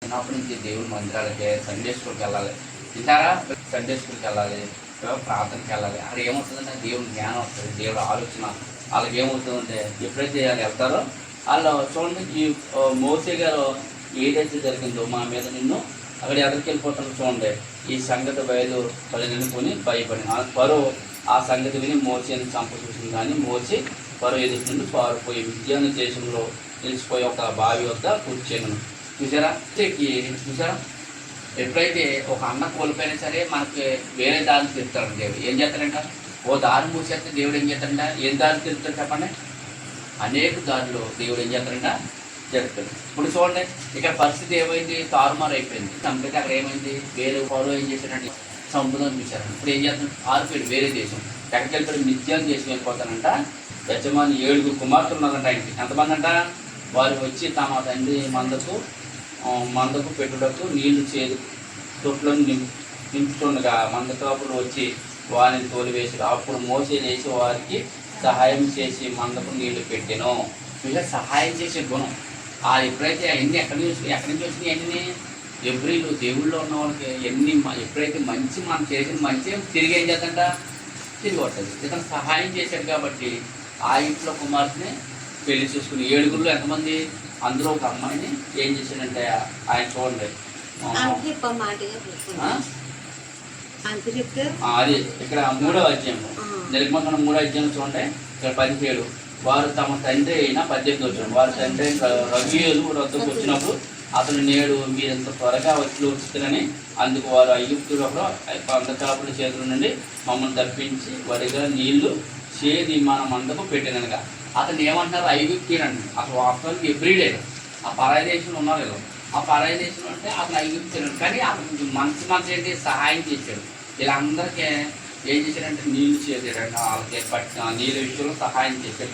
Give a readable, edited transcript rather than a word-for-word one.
చిన్నప్పటి నుంచి దేవుని మందిరాలకి సండే స్కూల్కి వెళ్ళాలి. తింటారా? సండే స్కూల్కి వెళ్ళాలి, ప్రార్థనకి వెళ్ళాలి. అక్కడ ఏమవుతుందంటే దేవుని జ్ఞానం వస్తుంది, దేవుడు ఆలోచన. వాళ్ళకి ఏమవుతుందంటే ఎప్పుడైతే వాళ్ళు వెళ్తారో వాళ్ళు చూడండి, ఈ మోసే గారు ఏదైతే జరిగిందో మా మీద నిన్ను అక్కడ ఎక్కడికి వెళ్ళిపోతారో చూడండి. ఈ సంగతి బయలు పడినుకొని భయపడి పరో ఆ సంగతి విని మోసేని చంప చూసింది. కానీ మోసే పరో ఎదుటి నుండి పారిపోయి విద్యాన దేశంలో తెలిసిపోయి ఒక బావి వద్ద కూర్చొని చూసారా. చూసారా, ఎప్పుడైతే ఒక అన్న కోల్పోయినా సరే మనకి వేరే దారి తిరుగుతాడు దేవుడు. ఏం చేస్తాడంట? ఓ దారి మూసేస్తే దేవుడు ఏం చేస్తాడంట? ఏం దారి తిరుగుతాడు చెప్పండి? అనేక దారిలో దేవుడు ఏం చేస్తాడంట? జరుగుతుంది. ఇప్పుడు చూడండి, ఇక్కడ పరిస్థితి ఏమైంది? తారుమారు అయిపోయింది. చంపితే అక్కడ ఏమైంది? వేరే ఫాలో ఏం చేశాడంటే చంపుదని చూశారంట. ఇప్పుడు ఏం చేస్తాడు? ఆరిపోయాడు వేరే దేశం. ఎక్కడికి వెళ్ళిపోయి నిత్యాన్ని దేశం వెళ్ళిపోతానంట. యజమాని 7 కుమార్తెలు ఉన్నారంట ఆయనకి. ఎంతమంది అంట? వారు వచ్చి తమ తండ్రి మందకు పెట్టుటకు నీళ్లు చేదు తొట్లను నింపుతుండగా మంద కాపులు వచ్చి వారిని తోలివేసి అప్పుడు మోసే లేచి వారికి సహాయం చేసి మందకు నీళ్లు పెట్టాను. ఇలా సహాయం చేసే గుణం ఎప్పుడైతే అవన్నీ ఎక్కడి నుంచి వచ్చినాయి? అన్నీ ఎవ్రీలు దేవుళ్ళో ఉన్న వాళ్ళకి ఎప్పుడైతే మనం చేసిన మంచి తిరిగి ఏం చేద్దంట? తిరిగి వస్తుంది. ఇతను సహాయం చేశాడు కాబట్టి ఆ ఇంట్లో కుమార్తెని పెళ్లి చూసుకుని 7గురిలో ఎంతమంది? అందులో ఒక అమ్మాయిని ఏం చేశాడంటే ఆయన చూడండి, అది ఇక్కడ 3వ అధ్యాయం నిర్గమకాండం 3వ అధ్యాయం చూడండి. ఇక్కడ 17 వారు తమ తండ్రి అయినా 18 వచ్చాడు. వారి తండ్రి రవియులు వద్దకు వచ్చినప్పుడు అతను నేడు మీరంత త్వరగా వచ్చుతున్నారని అందుకు వారు ఐగుప్తులలో అంధకాపుల చేతుల నుండి మమ్మల్ని తప్పించి వరిగా నీళ్లు చేది మన మందకు పెట్టినగా. అతను ఏమంటారు? ఐగుప్తీనండి. అసలు వాస్తవానికి ఎవ్రీడే ఆ పరాయి దేశంలో ఉన్నారు కదా. ఆ పరాయి దేశంలో అంటే అతను ఐగుప్తీనండి. కానీ అతను మనసు ఏంటి? సహాయం చేశాడు. వీళ్ళందరికీ ఏం చేశాడంటే నీళ్లు చేసాడంటే వాళ్ళకి పట్టిన నీళ్ళ విషయంలో సహాయం చేశాడు.